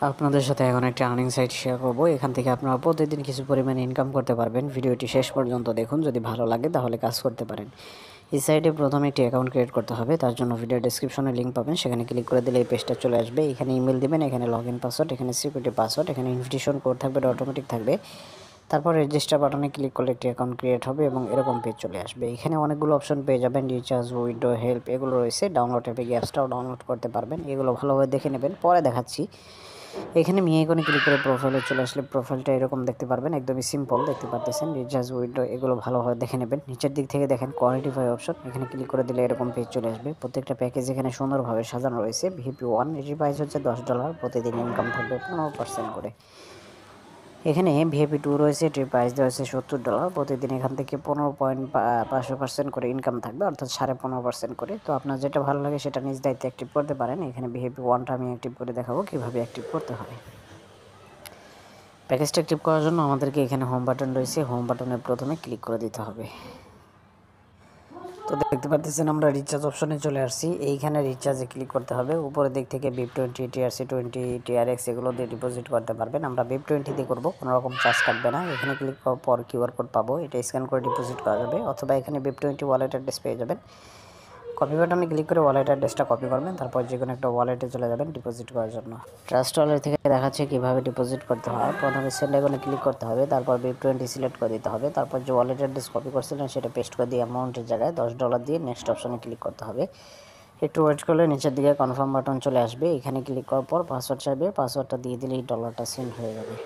আপনাদের সাথে এখন একটা আর্নিং সাইট শেয়ার করব। এখান থেকে আপনারা প্রতিদিন কিছু পরিমাণে ইনকাম করতে পারবেন। ভিডিওটি শেষ পর্যন্ত দেখুন, যদি ভালো লাগে তাহলে কাজ করতে পারেন। এই সাইটে প্রথমে একটি অ্যাকাউন্ট ক্রিয়েট করতে হবে। তার জন্য ভিডিও ডেসক্রিপশনে লিঙ্ক পাবেন, সেখানে ক্লিক করে দিলে এই পেজটা চলে আসবে। এখানে ইমেল দিবেন, এখানে লগইন পাসওয়ার্ড, এখানে সিকিউরিটি পাসওয়ার্ড, এখানে ইনভিটেশন কোড থাকবে, এটা অটোমেটিক থাকবে। তারপর রেজিস্টার বাটনে ক্লিক করলে একটি অ্যাকাউন্ট ক্রিয়েট হবে এবং এরকম পেজ চলে আসবে। এখানে অনেকগুলো অপশন পেয়ে যাবেন, রিচার্জ, উইথড্র, হেল্প, এগুলো রয়েছে। ডাউনলোড অ্যাপে গিয়ে অ্যাপসটাও ডাউনলোড করতে পারবেন। এগুলো ভালোভাবে দেখে নেবেন, পরে দেখাচ্ছি। এখানে মি আইকনে ক্লিক করে প্রোফাইলে চলে আসলে প্রোফাইলটা এরকম দেখতে পারবেন, একদমই সিম্পল দেখতে পারতেছেন। রিচার্জ, উইথড্র, এগুলো ভালোভাবে দেখে নেবেন। নিচের দিক থেকে দেখেন কোয়ালিটিফাই অপশন, এখানে ক্লিক করে দিলে এরকম পেজ চলে আসবে। প্রত্যেকটা প্যাকেজ এখানে সুন্দরভাবে সাজানো রয়েছে। VIP1 এটির প্রাইস হচ্ছে $10, প্রতিদিন ইনকাম থাকবে 15% করে। এখানে VIP2 রয়েছে, এটির প্রাইস দেওয়া হয়েছে $70, প্রতিদিন এখান থেকে 15.5% করে ইনকাম থাকবে, অর্থাৎ 15.5% করে। তো আপনার যেটা ভালো লাগে সেটা নিজ দায়িত্বে অ্যাক্টিভ করতে পারেন। এখানে VIP1টা আমি অ্যাক্টিভ করে দেখাবো কীভাবে অ্যাক্টিভ করতে হয়। প্যাকেজটা অ্যাক্টিভ করার জন্য আমাদেরকে এখানে হোম বাটন রয়েছে, হোম বাটনে প্রথমে ক্লিক করে দিতে হবে। তো দেখতে পাচ্ছেন আমরা রিচার্জ অপশনে চলে আসছি। এইখানে রিচার্জে ক্লিক করতে হবে। উপরের দিক থেকে VIP20, TRC20, TRX এগুলো দিয়ে ডিপোজিট করতে পারবেন। আমরা VIP20 দিয়ে করবো, কোনো রকম চার্জ কাটবে না। এখানে ক্লিক করার পর কিউআর কোড পাবো, এটা স্ক্যান করে ডিপোজিট করা যাবে, অথবা এখানে VIP20 ওয়ালেট অ্যাড্রেস পেয়ে যাবেন। কপি বাটনে ক্লিক করে ওয়ালেট অ্যাড্রেসটা কপি করবেন, তারপর যে কোনো একটা ওয়ালেটে চলে যাবেন ডিপোজিট করার জন্য। ট্রাস্ট ওয়ালেট থেকে দেখাচ্ছে কীভাবে ডিপোজিট করতে হয়। প্রথমে সেন্ড আইকনে ক্লিক করতে হবে, তারপর VIP20 সিলেক্ট করে দিতে হবে, তারপর যে ওয়ালেট অ্যাড্রেস কপি করছিলেন সেটা পেস্ট করে দিয়ে অ্যামাউন্টের জায়গায় $10 দিয়ে নেক্সট অপশনে ক্লিক করতে হবে। একটু ওয়েট করলে নিচের দিকে কনফার্ম বাটন চলে আসবে। এখানে ক্লিক করার পর পাসওয়ার্ড চাইবে, পাসওয়ার্ডটা দিয়ে দিলেই ডলারটা সেন্ড হয়ে যাবে।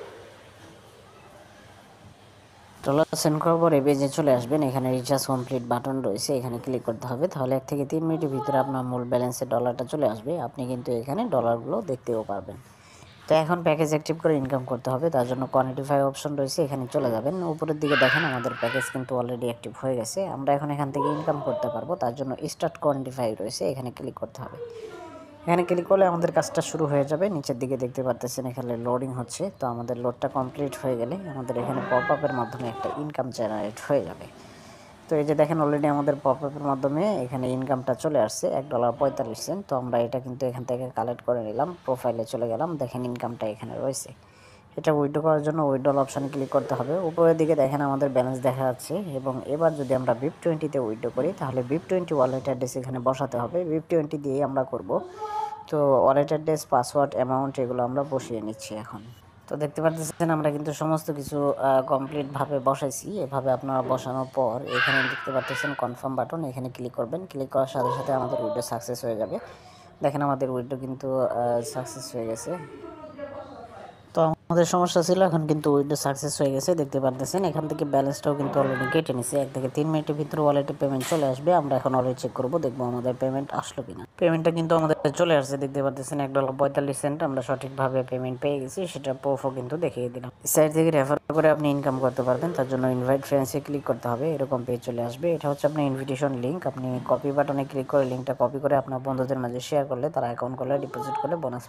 ডলার সেন্ড করার পর এই পেজে চলে আসবেন। এখানে রিচার্জ কমপ্লিট বাটন রয়েছে, এখানে ক্লিক করতে হবে। তাহলে 1 থেকে 3 মিনিটের ভিতরে আপনার মূল ব্যালেন্সে ডলারটা চলে আসবে। আপনি কিন্তু এখানে ডলারগুলো দেখতেও পারবেন। তো এখন প্যাকেজ অ্যাক্টিভ করে ইনকাম করতে হবে, তার জন্য কোয়ান্টিফাই অপশন রয়েছে, এখানে চলে যাবেন। উপরের দিকে দেখেন আমাদের প্যাকেজ কিন্তু অলরেডি অ্যাক্টিভ হয়ে গেছে। আমরা এখন এখান থেকে ইনকাম করতে পারবো, তার জন্য স্টার্ট কোয়ান্টিফাই রয়েছে, এখানে ক্লিক করতে হবে। এখানে ক্লিক করলে আমাদের কাজটা শুরু হয়ে যাবে। নিচের দিকে দেখতে পাচ্ছেন এখানে লোডিং হচ্ছে। তো আমাদের লোডটা কমপ্লিট হয়ে গেলে আমাদের এখানে পপ আপের মাধ্যমে একটা ইনকাম জেনারেট হয়ে যাবে। তো এই যে দেখেন অলরেডি আমাদের পপ আপের মাধ্যমে এখানে ইনকামটা চলে আসছে $1.45। তো আমরা এটা কিন্তু এখান থেকে কালেক্ট করে নিলাম, প্রোফাইলে চলে গেলাম, দেখেন ইনকামটা এখানে রয়েছে। এটা উইথড্র করার জন্য উইথড্রল অপশানে ক্লিক করতে হবে। উপরের দিকে দেখেন আমাদের ব্যালেন্স দেখা যাচ্ছে। এবং এবার যদি আমরা VIP20-তে উইথড্র করি, তাহলে VIP20 ওয়ালেট অ্যাড্রেস এখানে বসাতে হবে। VIP20 দিয়েই আমরা করব। তো ওয়ালেট অ্যাড্রেস, পাসওয়ার্ড, অ্যামাউন্ট এগুলো আমরা বসিয়ে নিচ্ছি এখন। তো দেখতে পাচ্ছেন আমরা কিন্তু সমস্ত কিছু কমপ্লিটভাবে বসাইছি। এভাবে আপনারা বসানোর পর এখানে দেখতে পাচ্ছেন কনফার্ম বাটন, এখানে ক্লিক করবেন। ক্লিক করার সাথে সাথে আমাদের উইথড্র সাকসেস হয়ে যাবে। দেখেন আমাদের উইথড্র কিন্তু সাকসেস হয়ে গেছে। তো আমাদের সমস্যা ছিল, এখন কিন্তু উইথড্র সাকসেস হয়ে গেছে, দেখতে পারতেছেন। এখান থেকে ব্যালেন্সটাও কিন্তু অলরেডি কেটে নিছে। 1 থেকে 3 মিনিটের ভিতরে ওয়ালেটে পেমেন্ট চলে আসবে। আমরা এখন অলরেডি চেক করবো, দেখবো আমাদের পেমেন্ট আসলো কিনা। পেমেন্টটা কিন্তু আমাদের চলে আসছে, দেখতে পারতেছেন $1.45। আমরা সঠিকভাবে পেমেন্ট পেয়ে গেছি, সেটা প্রুফও কিন্তু দেখিয়ে দিলাম। সাইট থেকে রেফার করে আপনি ইনকাম করতে পারবেন, তার জন্য ইনভাইট ফ্রেন্ডসে ক্লিক করতে হবে, এরকম পেজ চলে আসবে। এটা হচ্ছে আপনার ইনভিটেশন লিঙ্ক। আপনি কপি বাটনে ক্লিক করে লিঙ্কটা কপি করে আপনার বন্ধুদের মাঝে শেয়ার করলে তারা অ্যাকাউন্ট করলে ডিপোজিট করলে বোনাস